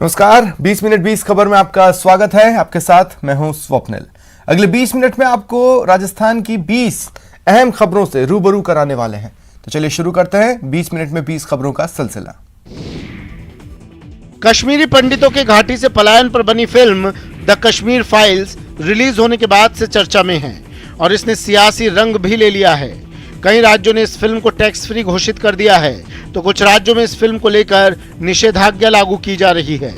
नमस्कार, 20 मिनट 20 खबर में आपका स्वागत है। आपके साथ मैं हूं स्वप्निल। अगले 20 मिनट में आपको राजस्थान की 20 अहम खबरों से रूबरू कराने वाले हैं। तो चलिए शुरू करते हैं 20 मिनट में 20 खबरों का सिलसिला। कश्मीरी पंडितों के घाटी से पलायन पर बनी film the Kashmir files release होने के बाद से चर्चा में है और इसने सियासी रंग भी ले लिया है। कई राज्यों ने इस फिल्म को टैक्स फ्री घोषित कर दिया है तो कुछ राज्यों में इस फिल्म को लेकर निषेधाज्ञा लागू की जा रही है।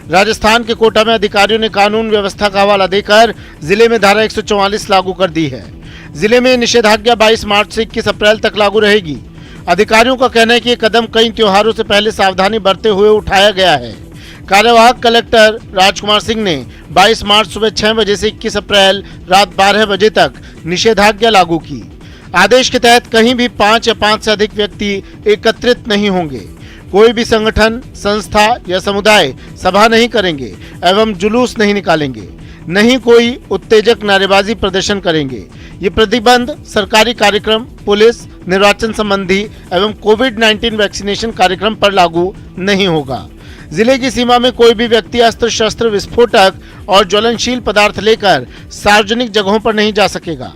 राजस्थान के कोटा में अधिकारियों ने कानून व्यवस्था का हवाला देकर जिले में धारा 144 लागू कर दी है। जिले में निषेधाज्ञा 22 मार्च से 21 अप्रैल तक लागू रहेगी। अधिकारियों का कहना है कि ये कदम कई त्योहारों से पहले सावधानी बरते हुए उठाया गया है। कार्यवाहक कलेक्टर राजकुमार सिंह ने 22 मार्च सुबह 6 बजे से 21 अप्रैल रात 12 बजे तक निषेधाज्ञा लागू की। आदेश के तहत कहीं भी 5 या 5 से अधिक व्यक्ति एकत्रित नहीं होंगे। कोई भी संगठन, संस्था या समुदाय सभा नहीं करेंगे एवं जुलूस नहीं निकालेंगे। नहीं कोई उत्तेजक नारेबाजी प्रदर्शन करेंगे। ये प्रतिबंध सरकारी कार्यक्रम, पुलिस, निर्वाचन संबंधी एवं कोविड-19 वैक्सीनेशन कार्यक्रम पर लागू नहीं होगा। जिले की सीमा में कोई भी व्यक्ति अस्त्र शस्त्र, विस्फोटक और ज्वलनशील पदार्थ लेकर सार्वजनिक जगहों पर नहीं जा सकेगा।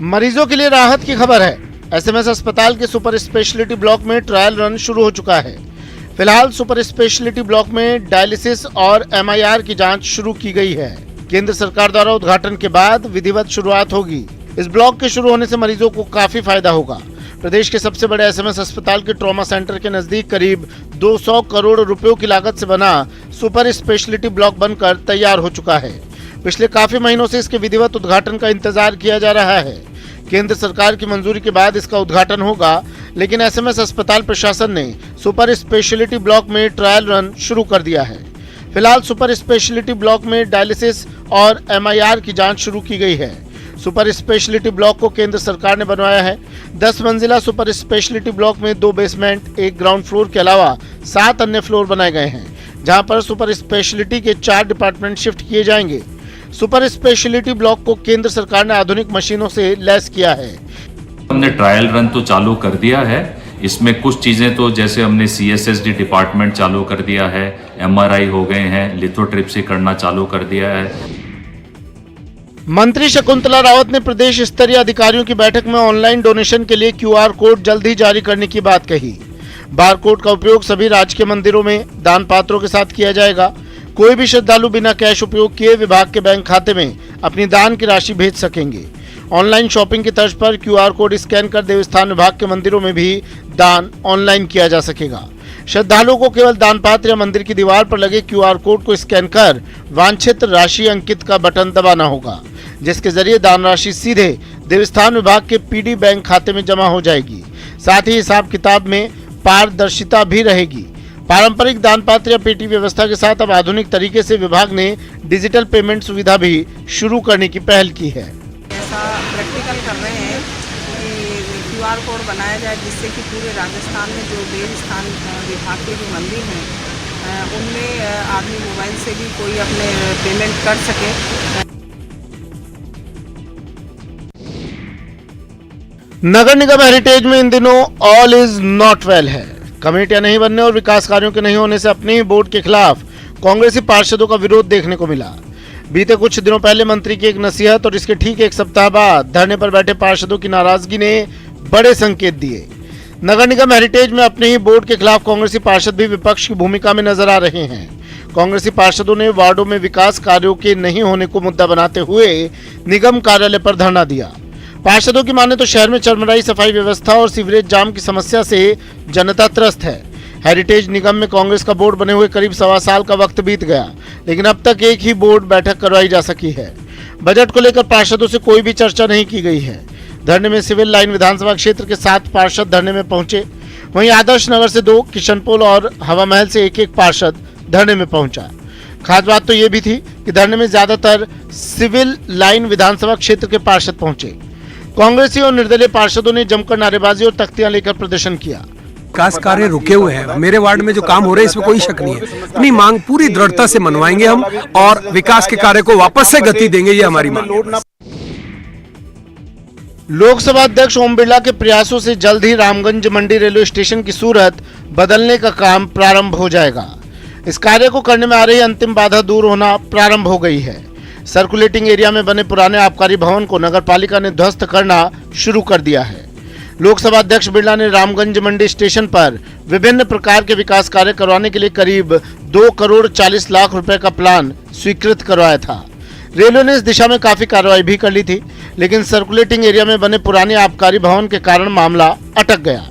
मरीजों के लिए राहत की खबर है। एसएमएस अस्पताल के सुपर स्पेशलिटी ब्लॉक में ट्रायल रन शुरू हो चुका है। फिलहाल सुपर स्पेशलिटी ब्लॉक में डायलिसिस और एमआईआर की जांच शुरू की गई है। केंद्र सरकार द्वारा उद्घाटन के बाद विधिवत शुरुआत होगी। इस ब्लॉक के शुरू होने से मरीजों को काफी फायदा होगा। प्रदेश के सबसे बड़े एसएमएस अस्पताल के ट्रॉमा सेंटर के नजदीक करीब 200 करोड़ रुपयों की लागत से बना सुपर स्पेशलिटी ब्लॉक बनकर तैयार हो चुका है। पिछले काफी महीनों से इसके विधिवत उद्घाटन का इंतजार किया जा रहा है। केंद्र सरकार की मंजूरी के बाद इसका उद्घाटन होगा, लेकिन एसएमएस अस्पताल प्रशासन ने सुपर स्पेशलिटी ब्लॉक में ट्रायल रन शुरू कर दिया है। फिलहाल सुपर स्पेशलिटी ब्लॉक में डायलिसिस और एमआईआर की जांच शुरू की गई है। सुपर स्पेशलिटी ब्लॉक को केंद्र सरकार ने बनवाया है। 10 मंजिला सुपर स्पेशलिटी ब्लॉक में 2 बेसमेंट, 1 ग्राउंड फ्लोर के अलावा 7 अन्य फ्लोर बनाए गए हैं, जहां पर सुपर स्पेशलिटी के 4 डिपार्टमेंट शिफ्ट किए जाएंगे। सुपर स्पेशलिटी ब्लॉक को केंद्र सरकार ने आधुनिक मशीनों से लैस किया है। हमने ट्रायल रन तो चालू कर दिया है। इसमें कुछ चीजें तो जैसे हमने सीएसएसडी डिपार्टमेंट चालू कर दिया है, एमआरआई हो गए हैं, लिथोट्रिप्सी करना चालू कर दिया है। मंत्री शकुंतला रावत ने प्रदेश स्तरीय अधिकारियों की बैठक में ऑनलाइन डोनेशन के लिए क्यूआर कोड जल्द ही जारी करने की बात कही। बारकोड का उपयोग सभी राजकीय मंदिरों में दान पात्रों के साथ किया जाएगा। कोई भी श्रद्धालु बिना कैश उपयोग किए विभाग के बैंक खाते में अपनी दान की राशि भेज सकेंगे। ऑनलाइन शॉपिंग की तर्ज पर क्यूआर कोड स्कैन कर देवस्थान विभाग के मंदिरों में भी दान ऑनलाइन किया जा सकेगा। श्रद्धालुओं को केवल दान पात्र या मंदिर की दीवार पर लगे क्यूआर कोड को स्कैन कर वांछित राशि अंकित का बटन दबाना होगा, जिसके जरिए दान राशि सीधे देवस्थान विभाग के पीडी बैंक खाते में जमा हो जाएगी। साथ ही हिसाब किताब में पारदर्शिता भी रहेगी। पारंपरिक दान पात्र या पेटी व्यवस्था के साथ अब आधुनिक तरीके से विभाग ने डिजिटल पेमेंट सुविधा भी शुरू करने की पहल की है। ऐसा प्रैक्टिकल कर रहे हैं कि क्यूआर कोड बनाया जाए, जिससे कि पूरे राजस्थान में जो देवस्थान विभाग के जो मंदिर हैं उनमें आदमी मोबाइल से भी कोई अपने पेमेंट कर सके। नगर निगम हेरिटेज में इन दिनों ऑल इज नॉट वेल है। कमेटियां नहीं बनने और विकास कार्यों के नहीं होने से अपने ही बोर्ड के खिलाफ कांग्रेसी पार्षदों का विरोध देखने को मिला। बीते कुछ दिनों पहले मंत्री की एक नसीहत और इसके ठीक 1 सप्ताह बाद धरने पर बैठे पार्षदों की नाराजगी ने बड़े संकेत दिए। नगर निगम हेरिटेज में अपने ही बोर्ड के खिलाफ कांग्रेसी पार्षद भी विपक्ष की भूमिका में नजर आ रहे हैं। कांग्रेसी पार्षदों ने वार्डों में विकास कार्यों के नहीं होने को मुद्दा बनाते हुए निगम कार्यालय पर धरना दिया। पार्षदों की माने तो शहर में चरमराई सफाई व्यवस्था और सीवरेज जाम की समस्या से जनता त्रस्त है। हेरिटेज निगम में कांग्रेस का बोर्ड बने हुए करीब 1.25 साल का वक्त बीत गया, लेकिन अब तक एक ही बोर्ड बैठक करवाई जा सकी है। बजट को लेकर पार्षदों से कोई भी चर्चा नहीं की गई है। धरने में सिविल लाइन विधानसभा क्षेत्र के 7 पार्षद धरने में पहुंचे। वहीं आदर्श नगर से 2, किशनपोल और हवा महल से 1-1 पार्षद धरने में पहुंचा। खास बात तो ये भी थी कि धरने में ज्यादातर सिविल लाइन विधानसभा क्षेत्र के पार्षद पहुंचे। कांग्रेसी और निर्दलीय पार्षदों ने जमकर नारेबाजी और तख्तियां लेकर प्रदर्शन किया। विकास कार्य रुके हुए हैं। मेरे वार्ड में जो काम हो रहे हैं इसमें कोई शक नहीं है। अपनी मांग पूरी दृढ़ता से मनवाएंगे हम और विकास के कार्य को वापस से गति देंगे, ये हमारी मांग है। लोकसभा अध्यक्ष ओम बिरला के प्रयासों से जल्द ही रामगंज मंडी रेलवे स्टेशन की सूरत बदलने का काम प्रारंभ हो जाएगा। इस कार्य को करने में आ रही अंतिम बाधा दूर होना प्रारंभ हो गई है। सर्कुलेटिंग एरिया में बने पुराने आबकारी भवन को नगरपालिका ने ध्वस्त करना शुरू कर दिया है। लोकसभा अध्यक्ष बिरला ने रामगंज मंडी स्टेशन पर विभिन्न प्रकार के विकास कार्य करवाने के लिए करीब 2 करोड़ 40 लाख रुपए का प्लान स्वीकृत करवाया था। रेलवे ने इस दिशा में काफी कार्रवाई भी कर ली थी, लेकिन सर्कुलेटिंग एरिया में बने पुराने आबकारी भवन के कारण मामला अटक गया।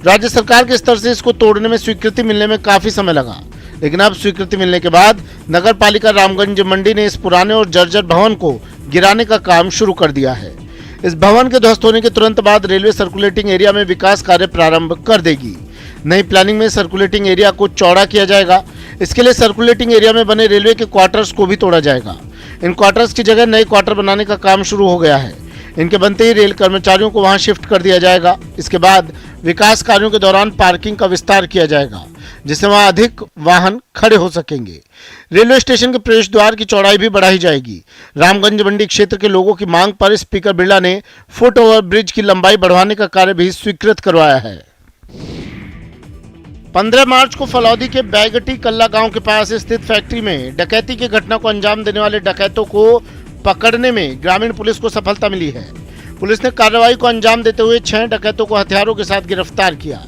राज्य सरकार के स्तर से इसको तोड़ने में स्वीकृति मिलने में काफी समय लगा, लेकिन अब स्वीकृति मिलने के बाद नगर पालिका रामगंज मंडी ने इस पुराने और जर्जर भवन को गिराने का काम शुरू कर दिया है। इस भवन के ध्वस्त होने के तुरंत बाद रेलवे सर्कुलेटिंग एरिया में विकास कार्य प्रारंभ कर देगी। नई प्लानिंग में सर्कुलेटिंग एरिया को चौड़ा किया जाएगा। इसके लिए सर्कुलेटिंग एरिया में बने रेलवे के क्वार्टर्स को भी तोड़ा जाएगा। इन क्वार्टर्स की जगह नए क्वार्टर बनाने का काम शुरू हो गया है। इनके बनते ही रेल कर्मचारियों को वहां शिफ्ट कर दिया जाएगा। इसके बाद विकास कार्यों के दौरान पार्किंग का विस्तार किया जाएगा, जिससे वहां अधिक वाहन खड़े हो सकेंगे। रेलवे स्टेशन के प्रवेश द्वार की चौड़ाई भी बढ़ाई जाएगी। रामगंज मंडी क्षेत्र के लोगों की मांग पर स्पीकर बिरला ने फुट ओवर ब्रिज की लंबाई बढ़वाने का कार्य भी स्वीकृत करवाया है। 15 मार्च को फलौदी के बैगटी कल्ला गांव के पास स्थित फैक्ट्री में डकैती की घटना को अंजाम देने वाले डकैतों को पकड़ने में ग्रामीण पुलिस को सफलता मिली है। पुलिस ने कार्रवाई को अंजाम देते हुए 6 डकैतों को हथियारों के साथ गिरफ्तार किया।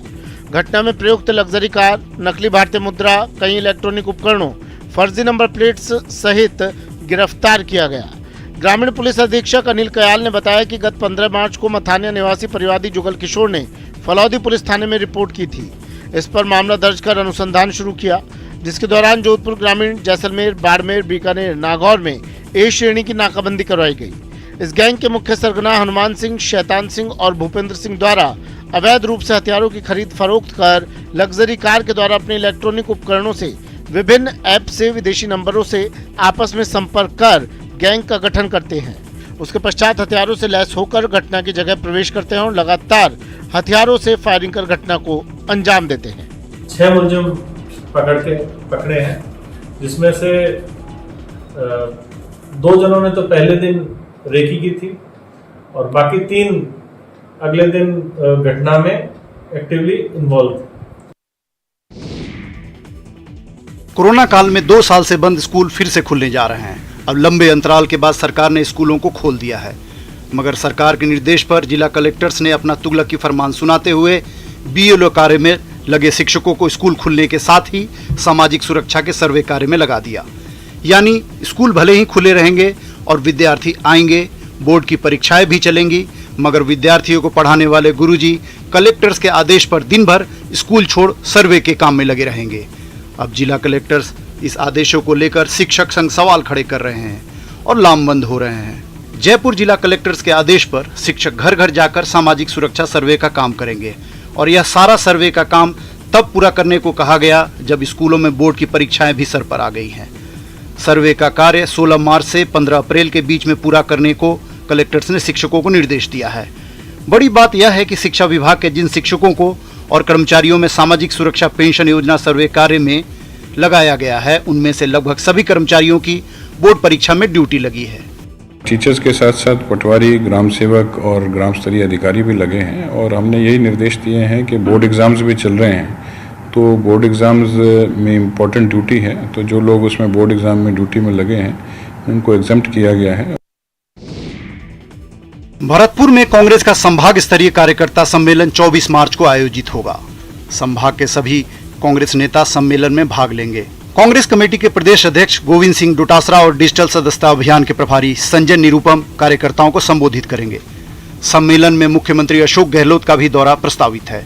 घटना में प्रयुक्त लग्जरी कार, नकली भारतीय मुद्रा, कई इलेक्ट्रॉनिक उपकरणों, फर्जी नंबर प्लेट्स सहित गिरफ्तार किया गया। ग्रामीण पुलिस अधीक्षक अनिल कयाल ने बताया कि गत 15 मार्च को मथानिया निवासी परिवादी जुगल किशोर ने फलौदी पुलिस थाने में रिपोर्ट की थी। इस पर मामला दर्ज कर अनुसंधान शुरू किया, जिसके दौरान जोधपुर ग्रामीण, जैसलमेर, बाड़मेर, बीकानेर, नागौर में ए श्रेणी की नाकाबंदी करवाई गई। इस गैंग के मुख्य सरगना हनुमान सिंह, शैतान सिंह और भूपेंद्र सिंह द्वारा अवैध रूप से हथियारों की खरीद फरोख्त कर लग्जरी कार के द्वारा अपने इलेक्ट्रॉनिक उपकरणों से विभिन्न ऐप से विदेशी नंबरों से आपस में संपर्क कर गैंग का गठन करते हैं। उसके पश्चात हथियारों से लैस होकर घटना की जगह प्रवेश करते हैं और लगातार हथियारों से फायरिंग कर घटना को अंजाम देते हैं। 6 मुलजिम पकड़े हैं, जिसमें से 2 जनों ने तो पहले दिन रेकी की थी और बाकी 3 अगले दिन घटना में एक्टिवली इन्वॉल्व थे। कोरोना काल में 2 साल से बंद स्कूल फिर से खुलने जा रहे हैं। अब लंबे अंतराल के बाद सरकार ने स्कूलों को खोल दिया है, मगर सरकार के निर्देश पर जिला कलेक्टर्स ने अपना तुगलक की फरमान सुनाते हुए बीएलओ कार्य में लगे शिक्षकों को स्कूल खुलने के साथ ही सामाजिक सुरक्षा के सर्वे कार्य में लगा दिया। यानी स्कूल भले ही खुले रहेंगे और विद्यार्थी आएंगे, बोर्ड की परीक्षाएं भी चलेंगी, मगर विद्यार्थियों को पढ़ाने वाले गुरुजी कलेक्टर्स के आदेश पर दिन भर स्कूल छोड़ सर्वे के काम में लगे रहेंगे। अब जिला कलेक्टर्स इस आदेशों को लेकर शिक्षक संघ सवाल खड़े कर रहे हैं और लामबंद हो रहे हैं। जयपुर जिला कलेक्टर्स के आदेश पर शिक्षक घर घर जाकर सामाजिक सुरक्षा सर्वे का काम करेंगे और यह सारा सर्वे का काम तब पूरा करने को कहा गया जब स्कूलों में बोर्ड की परीक्षाएं भी सर पर आ गई हैं। सर्वे का कार्य 16 मार्च से 15 अप्रैल के बीच में पूरा करने को कलेक्टर्स ने शिक्षकों को निर्देश दिया है। बड़ी बात यह है कि शिक्षा विभाग के जिन शिक्षकों को और कर्मचारियों में सामाजिक सुरक्षा पेंशन योजना सर्वे कार्य में लगाया गया है, उनमें से लगभग सभी कर्मचारियों की बोर्ड परीक्षा में ड्यूटी लगी है। टीचर्स के साथ साथ पटवारी, ग्राम सेवक और ग्राम स्तरीय अधिकारी भी लगे हैं और हमने यही निर्देश दिए हैं कि बोर्ड एग्ज़ाम्स भी चल रहे हैं, तो बोर्ड एग्ज़ाम्स में इम्पोर्टेंट ड्यूटी है, तो जो लोग उसमें बोर्ड एग्ज़ाम में ड्यूटी में लगे हैं उनको एग्जम्प्ट किया गया है। भरतपुर में कांग्रेस का संभाग स्तरीय कार्यकर्ता सम्मेलन 24 मार्च को आयोजित होगा। संभाग के सभी कांग्रेस नेता सम्मेलन में भाग लेंगे। कांग्रेस कमेटी के प्रदेश अध्यक्ष गोविंद सिंह डोटासरा और डिजिटल सदस्यता अभियान के प्रभारी संजय निरुपम कार्यकर्ताओं को संबोधित करेंगे। सम्मेलन में मुख्यमंत्री अशोक गहलोत का भी दौरा प्रस्तावित है,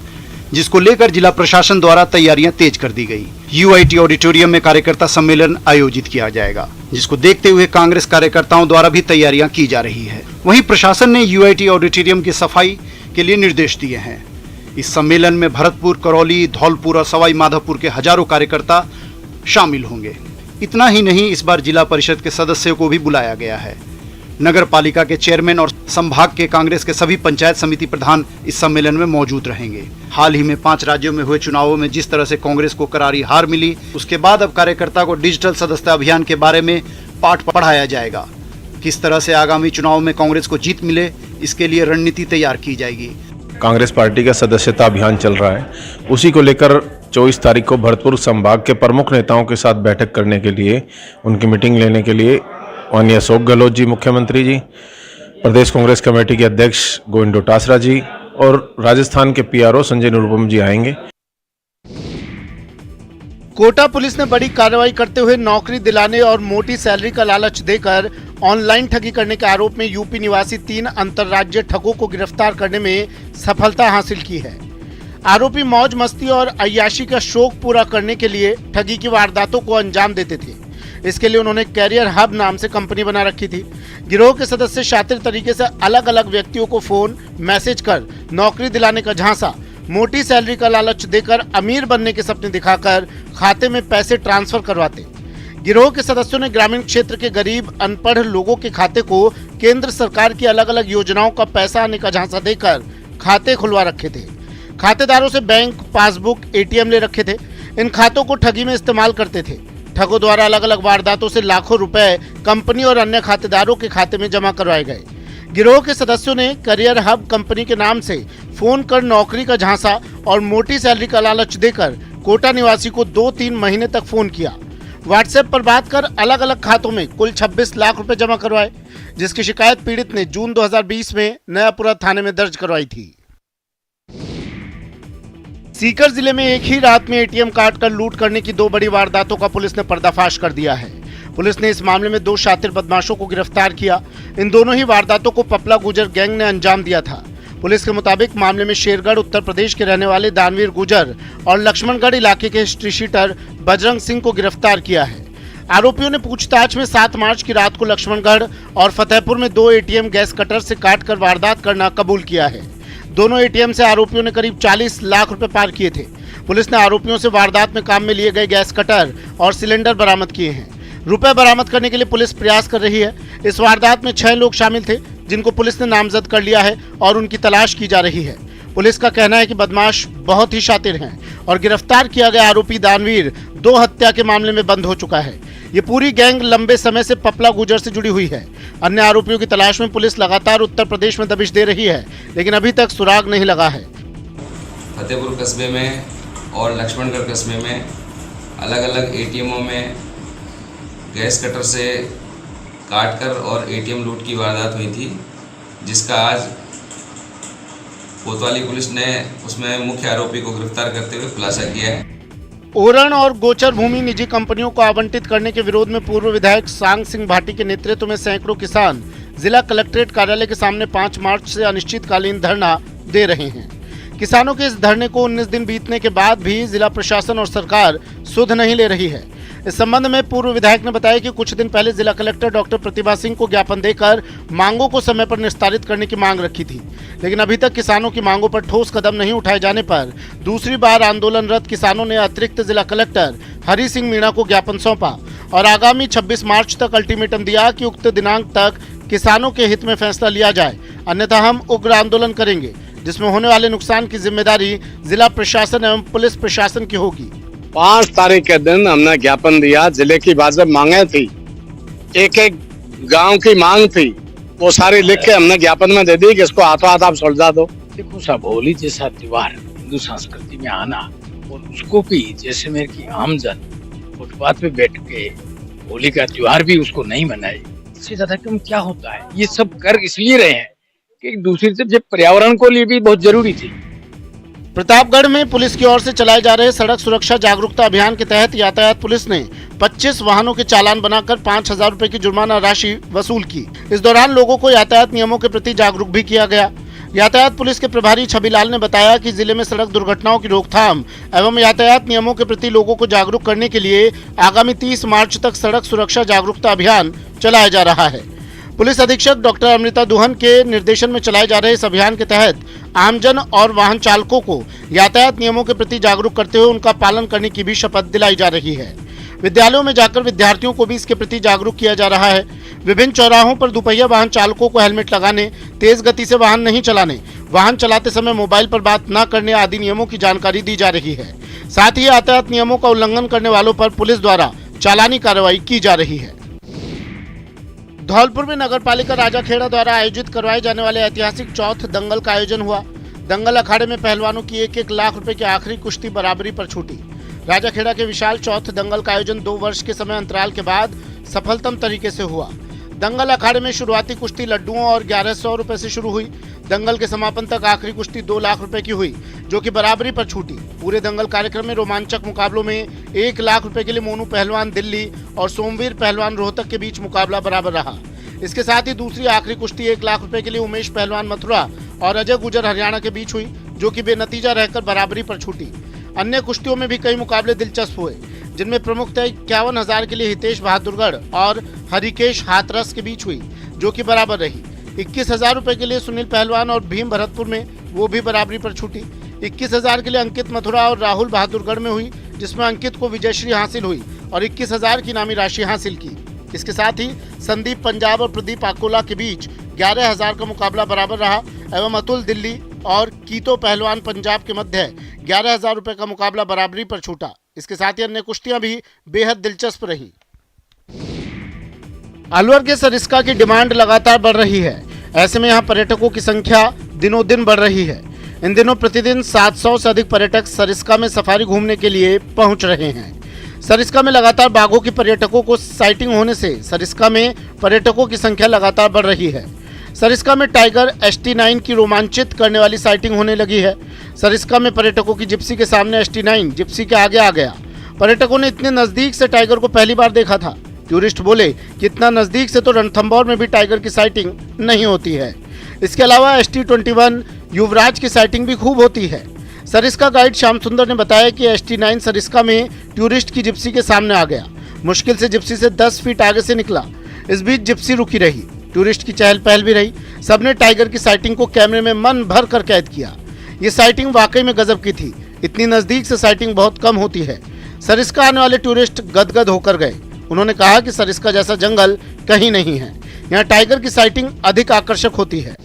जिसको लेकर जिला प्रशासन द्वारा तैयारियां तेज कर दी गई। यूआईटी ऑडिटोरियम में कार्यकर्ता सम्मेलन आयोजित किया जाएगा, जिसको देखते हुए कांग्रेस कार्यकर्ताओं द्वारा भी तैयारियां की जा रही है। वहीं प्रशासन ने यूआईटी ऑडिटोरियम की सफाई के लिए निर्देश दिए हैं। इस सम्मेलन में भरतपुर, करौली, धौलपुर और सवाई माधोपुर के हजारों कार्यकर्ता शामिल होंगे। इतना ही नहीं, इस बार जिला परिषद के सदस्यों को भी बुलाया गया है। नगर पालिका के चेयरमैन और संभाग के कांग्रेस के सभी पंचायत समिति प्रधान इस सम्मेलन में मौजूद रहेंगे। हाल ही में 5 राज्यों में हुए चुनावों में जिस तरह से कांग्रेस को करारी हार मिली, उसके बाद अब कार्यकर्ता को डिजिटल सदस्यता अभियान के बारे में पाठ पढ़ाया जाएगा किस तरह से आगामी चुनाव में कांग्रेस को जीत मिले, इसके लिए रणनीति तैयार की जाएगी। कांग्रेस पार्टी का सदस्यता अभियान चल रहा है, उसी को लेकर 24 तारीख को भरतपुर संभाग के प्रमुख नेताओं के साथ बैठक करने के लिए, उनकी मीटिंग लेने के लिए माननीय अशोक गहलोत जी, मुख्यमंत्री जी, प्रदेश कांग्रेस कमेटी के अध्यक्ष गोविंद डोटासरा जी और राजस्थान के पीआरओ संजय निरुपम जी आएंगे। कोटा पुलिस ने बड़ी कार्रवाई करते हुए नौकरी दिलाने और मोटी सैलरी का लालच देकर ऑनलाइन ठगी करने के आरोप में यूपी निवासी 3 अंतर्राज्यीय ठगों को गिरफ्तार करने में सफलता हासिल की है। आरोपी मौज मस्ती और अय्याशी का शौक पूरा करने के लिए ठगी की वारदातों को अंजाम देते थे। इसके लिए उन्होंने कैरियर हब नाम से कंपनी बना रखी थी। गिरोह के सदस्य शातिर तरीके से अलग अलग व्यक्तियों को फोन मैसेज कर नौकरी दिलाने का झांसा, मोटी सैलरी का लालच देकर अमीर बनने के सपने दिखाकर खाते में पैसे ट्रांसफर करवाते। गिरोह के सदस्यों ने ग्रामीण क्षेत्र के गरीब अनपढ़ लोगों के खाते को केंद्र सरकार की अलग अलग योजनाओं का पैसा आने का झांसा देकर खाते खुलवा रखे थे। खातेदारों से बैंक पासबुक, एटीएम ले रखे थे। इन खातों को ठगी में इस्तेमाल करते थे। ठगों द्वारा अलग अलग वारदातों से लाखों रुपए कंपनी और अन्य खातेदारों के खाते में जमा करवाए गए। गिरोह के सदस्यों ने करियर हब कंपनी के नाम से फोन कर नौकरी का झांसा और मोटी सैलरी का लालच देकर कोटा निवासी को 2-3 महीने तक फोन किया। व्हाट्सएप पर बात कर अलग अलग खातों में कुल 26 लाख रुपए जमा करवाए, जिसकी शिकायत पीड़ित ने जून 2020 में नयापुरा थाने में दर्ज करवाई थी। सीकर जिले में एक ही रात में एटीएम काट कर लूट करने की 2 बड़ी वारदातों का पुलिस ने पर्दाफाश कर दिया है। पुलिस ने इस मामले में 2 शातिर बदमाशों को गिरफ्तार किया। इन दोनों ही वारदातों को पपला गुजर गैंग ने अंजाम दिया था। पुलिस के मुताबिक मामले में शेरगढ़ उत्तर प्रदेश के रहने वाले दानवीर गुजर और लक्ष्मणगढ़ इलाके के हिस्ट्री शीटर बजरंग सिंह को गिरफ्तार किया है। आरोपियों ने पूछताछ में 7 मार्च की रात को लक्ष्मणगढ़ और फतेहपुर में 2 एटीएम गैस कटर से काटकर वारदात करना कबूल किया है। दोनों एटीएम से आरोपियों ने करीब 40 लाख रुपए पार किए थे। पुलिस ने आरोपियों से वारदात में काम में लिए गए गैस कटर और सिलेंडर बरामद किए हैं। रुपए बरामद करने के लिए पुलिस प्रयास कर रही है। इस वारदात में 6 लोग शामिल थे, जिनको पुलिस ने नामजद कर लिया है और उनकी तलाश की जा रही है। पुलिस का कहना है कि बदमाश बहुत ही शातिर हैं और गिरफ्तार किया गया आरोपी दानवीर 2 हत्या के मामले में बंद हो चुका है। ये पूरी गैंग लंबे समय से पपला गुजर से जुड़ी हुई है। अन्य आरोपियों की तलाश में पुलिस लगातार उत्तर प्रदेश में दबिश दे रही है, लेकिन अभी तक सुराग नहीं लगा है। फतेहपुर कस्बे में और लक्ष्मणगढ़ कस्बे में अलग अलग एटीएमों में गैस कटर से काटकर और एटीएम लूट की वारदात हुई थी, जिसका आज कोतवाली पुलिस ने उसमें मुख्य आरोपी को गिरफ्तार करते हुए खुलासा किया है। ओरण और गोचर भूमि निजी कंपनियों को आवंटित करने के विरोध में पूर्व विधायक सांग सिंह भाटी के नेतृत्व में सैकड़ों किसान जिला कलेक्ट्रेट कार्यालय के सामने 5 मार्च से अनिश्चितकालीन धरना दे रहे हैं। किसानों के इस धरने को 19 दिन बीतने के बाद भी जिला प्रशासन और सरकार सुध नहीं ले रही है। इस संबंध में पूर्व विधायक ने बताया कि कुछ दिन पहले जिला कलेक्टर डॉक्टर प्रतिभा सिंह को ज्ञापन देकर मांगों को समय पर निस्तारित करने की मांग रखी थी, लेकिन अभी तक किसानों की मांगों पर ठोस कदम नहीं उठाए जाने पर दूसरी बार आंदोलनरत किसानों ने अतिरिक्त जिला कलेक्टर हरि सिंह मीणा को ज्ञापन सौंपा और आगामी 26 मार्च तक अल्टीमेटम दिया कि उक्त दिनांक तक किसानों के हित में फैसला लिया जाए, अन्यथा हम उग्र आंदोलन करेंगे, जिसमें होने वाले नुकसान की जिम्मेदारी जिला प्रशासन एवं पुलिस प्रशासन की होगी। 5 तारीख के दिन हमने ज्ञापन दिया। जिले की वाजिब मांगे थी, एक गांव की मांग थी, वो सारी लिख के हमने ज्ञापन में दे दी कि इसको हाथों हाथ आप सुलझा दो। देखो साहब, होली जैसा त्योहार हिंदू संस्कृति में आना और उसको भी जैसे मेरे की आमजन फुटपाथ पे बैठ के होली का त्योहार भी उसको नहीं मनाए, इससे ज्यादा कम क्या होता है। ये सब कर इसलिए रहे हैं कि दूसरी तरफ पर्यावरण को लिए भी बहुत जरूरी थी। प्रतापगढ़ में पुलिस की ओर से चलाए जा रहे सड़क सुरक्षा जागरूकता अभियान के तहत यातायात पुलिस ने 25 वाहनों के चालान बनाकर 5,000 रुपए की जुर्माना राशि वसूल की। इस दौरान लोगों को यातायात नियमों के प्रति जागरूक भी किया गया। यातायात पुलिस के प्रभारी छबिलाल ने बताया कि जिले में सड़क दुर्घटनाओं की रोकथाम एवं यातायात नियमों के प्रति लोगों को जागरूक करने के लिए आगामी 30 मार्च तक सड़क सुरक्षा जागरूकता अभियान चलाया जा रहा है। पुलिस अधीक्षक डॉक्टर अमृता दुहन के निर्देशन में चलाए जा रहे इस अभियान के तहत आमजन और वाहन चालकों को यातायात नियमों के प्रति जागरूक करते हुए उनका पालन करने की भी शपथ दिलाई जा रही है। विद्यालयों में जाकर विद्यार्थियों को भी इसके प्रति जागरूक किया जा रहा है। विभिन्न चौराहों पर दुपहिया वाहन चालकों को हेलमेट लगाने, तेज गति से वाहन नहीं चलाने, वाहन चलाते समय मोबाइल पर बात न करने आदि नियमों की जानकारी दी जा रही है। साथ ही यातायात नियमों का उल्लंघन करने वालों पर पुलिस द्वारा चालानी कार्रवाई की जा रही है। धौलपुर में नगरपालिका राजाखेड़ा द्वारा आयोजित करवाए जाने वाले ऐतिहासिक चौथ दंगल का आयोजन हुआ। दंगल अखाड़े में पहलवानों की 1-1 लाख रुपए की आखिरी कुश्ती बराबरी पर छूटी। राजाखेड़ा के विशाल चौथ दंगल का आयोजन 2 वर्ष के समय अंतराल के बाद सफलतम तरीके से हुआ। दंगल अखाड़े में शुरुआती कुश्ती लड्डुओं और 1100 रुपए से शुरू हुई। दंगल के समापन तक आखिरी कुश्ती 2 लाख रुपए की हुई, जो कि बराबरी पर छूटी। पूरे दंगल कार्यक्रम में रोमांचक मुकाबलों में 1 लाख रुपए के लिए मोनू पहलवान दिल्ली और सोमवीर पहलवान रोहतक के बीच मुकाबला बराबर रहा। इसके साथ ही दूसरी आखिरी कुश्ती 1 लाख रुपए के लिए उमेश पहलवान मथुरा और अजय गुजर हरियाणा के बीच हुई, जो कि बेनतीजा रहकर बराबरी पर छूटी। अन्य कुश्तियों में भी कई मुकाबले दिलचस्प हुए, जिनमें प्रमुखतः 51,000 के लिए हितेश बहादुरगढ़ और हरिकेश हाथरस के बीच हुई, जो कि बराबर रही। 21,000 रुपए के लिए सुनील पहलवान और भीम भरतपुर में, वो भी बराबरी पर छूटी। 21,000 के लिए अंकित मथुरा और राहुल बहादुरगढ़ में हुई, जिसमें अंकित को विजयश्री हासिल हुई और 21,000 की इनामी राशि हासिल की। इसके साथ ही संदीप पंजाब और प्रदीप आकोला के बीच 11,000 का मुकाबला बराबर रहा एवं अतुल दिल्ली और कीतो पहलवान पंजाब के मध्य 11,000 रुपए का मुकाबला बराबरी पर छूटा। इसके साथ ही अन्य कुश्तियां भी बेहद दिलचस्प रही। अलवर के सरिस्का की डिमांड लगातार बढ़ रही है। ऐसे में यहाँ पर्यटकों की संख्या दिनों दिन बढ़ रही है। इन दिनों प्रतिदिन 700 से अधिक पर्यटक सरिस्का में सफारी घूमने के लिए पहुंच रहे हैं। सरिस्का में लगातार बाघों की पर्यटकों को साइटिंग होने से सरिस्का में पर्यटकों की संख्या लगातार बढ़ रही है। सरिस्का में टाइगर ST9 की रोमांचित करने वाली साइटिंग होने लगी है। सरिस्का में पर्यटकों की जिप्सी के सामने ST9 जिप्सी के आगे आ गया। पर्यटकों ने इतने नजदीक से टाइगर को पहली बार देखा था। टूरिस्ट बोले कि इतना नजदीक से तो रणथंभौर में भी टाइगर की साइटिंग नहीं होती है। इसके अलावा ST21 युवराज की साइटिंग भी खूब होती है। सरिस्का गाइड श्याम सुंदर ने बताया कि ST9 सरिस्का में टूरिस्ट की जिप्सी के सामने आ गया। मुश्किल से जिप्सी से 10 फीट आगे से निकला। इस बीच जिप्सी रुकी रही, टूरिस्ट की चहल पहल भी रही। सबने टाइगर की साइटिंग को कैमरे में मन भर कर कैद किया। ये साइटिंग वाकई में गजब की थी। इतनी नजदीक से साइटिंग बहुत कम होती है। सरिस्का आने वाले टूरिस्ट गदगद होकर गए। उन्होंने कहा कि सरिस्का जैसा जंगल कहीं नहीं है। यहाँ टाइगर की साइटिंग अधिक आकर्षक होती है।